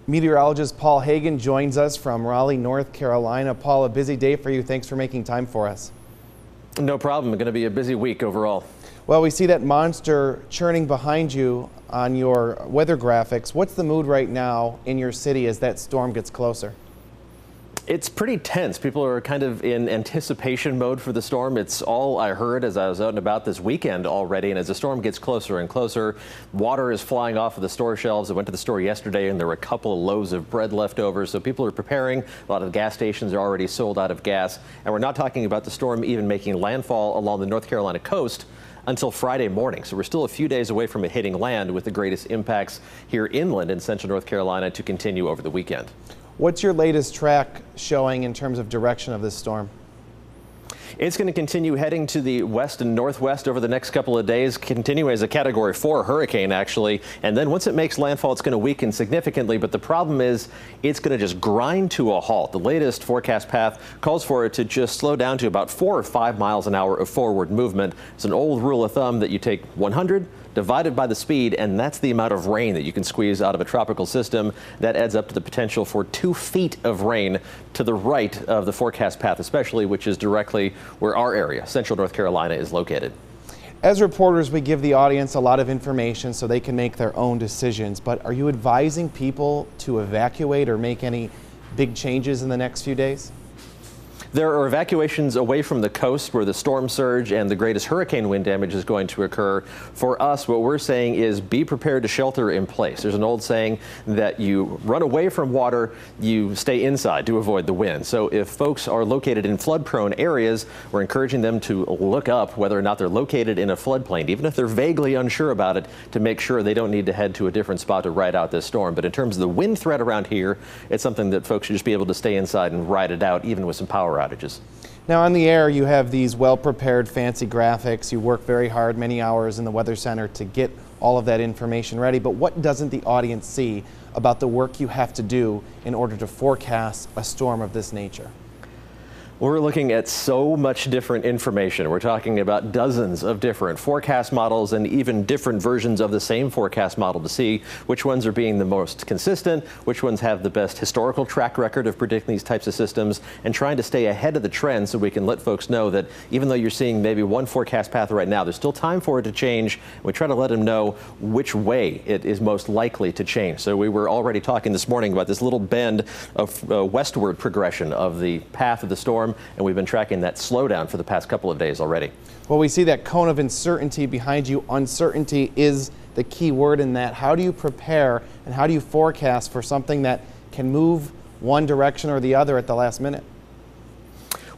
Meteorologist Paul Heggen joins us from Raleigh, North Carolina. Paul, a busy day for you. Thanks for making time for us. No problem. It's going to be a busy week overall. Well, we see that monster churning behind you on your weather graphics. What's the mood right now in your city as that storm gets closer? It's pretty tense. People are kind of in anticipation mode for the storm. It's all I heard as I was out and about this weekend already. And as the storm gets closer and closer, water is flying off of the store shelves. I went to the store yesterday and there were a couple of loaves of bread left over. So people are preparing. A lot of the gas stations are already sold out of gas. And we're not talking about the storm even making landfall along the North Carolina coast until Friday morning. So we're still a few days away from it hitting land, with the greatest impacts here inland in central North Carolina to continue over the weekend. What's your latest track showing in terms of direction of this storm? It's going to continue heading to the west and northwest over the next couple of days, continue as a Category 4 hurricane, actually. And then once it makes landfall, it's going to weaken significantly. But the problem is it's going to just grind to a halt. The latest forecast path calls for it to just slow down to about 4 or 5 miles an hour of forward movement. It's an old rule of thumb that you take 100 divided by the speed, and that's the amount of rain that you can squeeze out of a tropical system. That adds up to the potential for 2 feet of rain to the right of the forecast path, especially, which is directly where our area, central North Carolina, is located. As reporters, we give the audience a lot of information so they can make their own decisions. But are you advising people to evacuate or make any big changes in the next few days? There are evacuations away from the coast where the storm surge and the greatest hurricane wind damage is going to occur. For us, what we're saying is be prepared to shelter in place. There's an old saying that you run away from water, you stay inside to avoid the wind. So if folks are located in flood-prone areas, we're encouraging them to look up whether or not they're located in a floodplain, even if they're vaguely unsure about it, to make sure they don't need to head to a different spot to ride out this storm. But in terms of the wind threat around here, it's something that folks should just be able to stay inside and ride it out, even with some power outages. Now on the air, you have these well-prepared fancy graphics. You work very hard, many hours in the Weather Center to get all of that information ready. But what doesn't the audience see about the work you have to do in order to forecast a storm of this nature? We're looking at so much different information. We're talking about dozens of different forecast models and even different versions of the same forecast model to see which ones are being the most consistent, which ones have the best historical track record of predicting these types of systems, and trying to stay ahead of the trend so we can let folks know that even though you're seeing maybe one forecast path right now, there's still time for it to change. We try to let them know which way it is most likely to change. So we were already talking this morning about this little bend of westward progression of the path of the storm, and we've been tracking that slowdown for the past couple of days already. Well, we see that cone of uncertainty behind you. Uncertainty is the key word in that. How do you prepare and how do you forecast for something that can move one direction or the other at the last minute?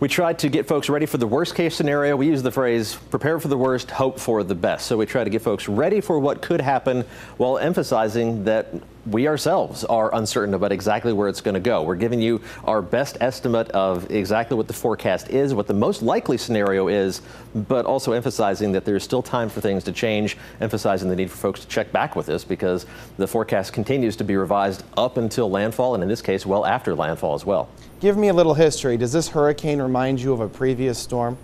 We tried to get folks ready for the worst case scenario. We use the phrase, prepare for the worst, hope for the best. So we try to get folks ready for what could happen while emphasizing that we ourselves are uncertain about exactly where it's going to go. We're giving you our best estimate of exactly what the forecast is, what the most likely scenario is, but also emphasizing that there's still time for things to change, emphasizing the need for folks to check back with this because the forecast continues to be revised up until landfall, and in this case, well after landfall as well. Give me a little history. Does this hurricane remind you of a previous storm?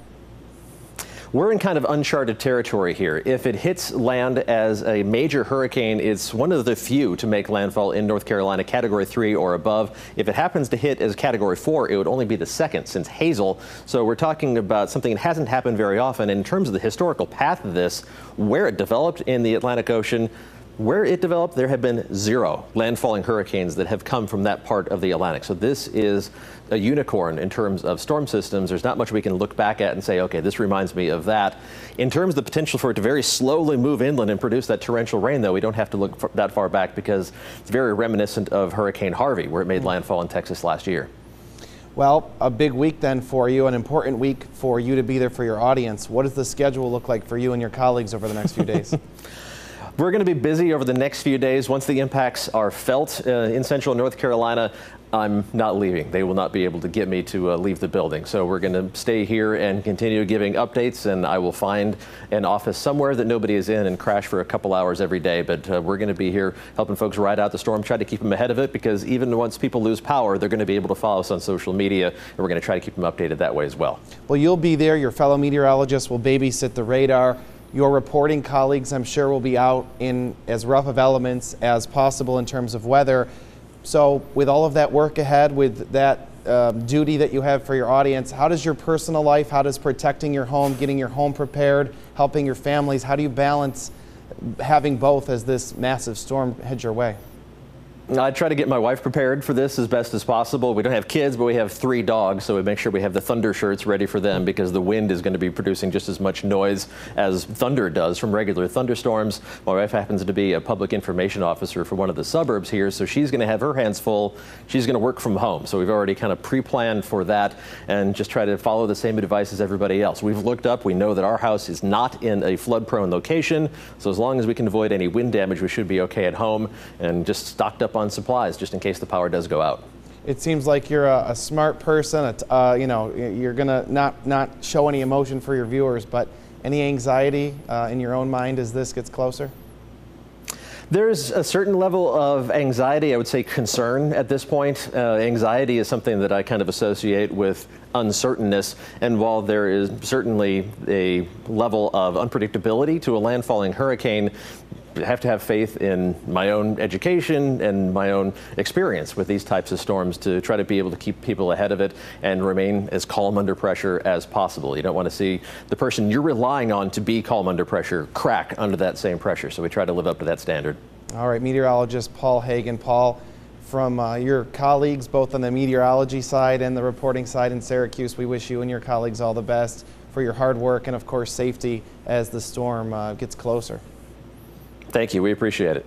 We're in kind of uncharted territory here. If it hits land as a major hurricane, it's one of the few to make landfall in North Carolina, Category 3 or above. If it happens to hit as Category 4, it would only be the second since Hazel. So we're talking about something that hasn't happened very often. In terms of the historical path of this, where it developed in the Atlantic Ocean, where it developed, there have been 0 landfalling hurricanes that have come from that part of the Atlantic. So this is a unicorn in terms of storm systems. There's not much we can look back at and say, okay, this reminds me of that. In terms of the potential for it to very slowly move inland and produce that torrential rain, though, we don't have to look that far back because it's very reminiscent of Hurricane Harvey, where it made landfall in Texas last year. Well, a big week then for you, an important week for you to be there for your audience. What does the schedule look like for you and your colleagues over the next few days? We're going to be busy over the next few days. Once the impacts are felt in central North Carolina, I'm not leaving. They will not be able to get me to leave the building. So we're going to stay here and continue giving updates, and I will find an office somewhere that nobody is in and crash for a couple hours every day. But we're going to be here helping folks ride out the storm, try to keep them ahead of it, because even once people lose power, they're going to be able to follow us on social media, and we're going to try to keep them updated that way as well. Well, you'll be there. Your fellow meteorologists will babysit the radar. Your reporting colleagues, I'm sure, will be out in as rough of elements as possible in terms of weather. So with all of that work ahead, with that duty that you have for your audience, how does your personal life, how does protecting your home, getting your home prepared, helping your families, how do you balance having both as this massive storm heads your way? I try to get my wife prepared for this as best as possible. We don't have kids, but we have 3 dogs, so we make sure we have the thunder shirts ready for them because the wind is going to be producing just as much noise as thunder does from regular thunderstorms. My wife happens to be a public information officer for one of the suburbs here, so she's going to have her hands full. She's going to work from home, so we've already kind of pre-planned for that and just try to follow the same advice as everybody else. We've looked up. We know that our house is not in a flood-prone location, so as long as we can avoid any wind damage, we should be okay at home, and just stocked up on supplies just in case the power does go out. It seems like you're a smart person. You know, you're gonna not show any emotion for your viewers, but any anxiety in your own mind as this gets closer? There's a certain level of anxiety, I would say concern at this point. Anxiety is something that I kind of associate with uncertainness, and while there is certainly a level of unpredictability to a landfalling hurricane, I have to have faith in my own education and my own experience with these types of storms to try to be able to keep people ahead of it and remain as calm under pressure as possible. You don't want to see the person you're relying on to be calm under pressure crack under that same pressure, so we try to live up to that standard. All right, meteorologist Paul Heggen. Paul, from your colleagues both on the meteorology side and the reporting side in Syracuse, we wish you and your colleagues all the best for your hard work and of course safety as the storm gets closer. Thank you. We appreciate it.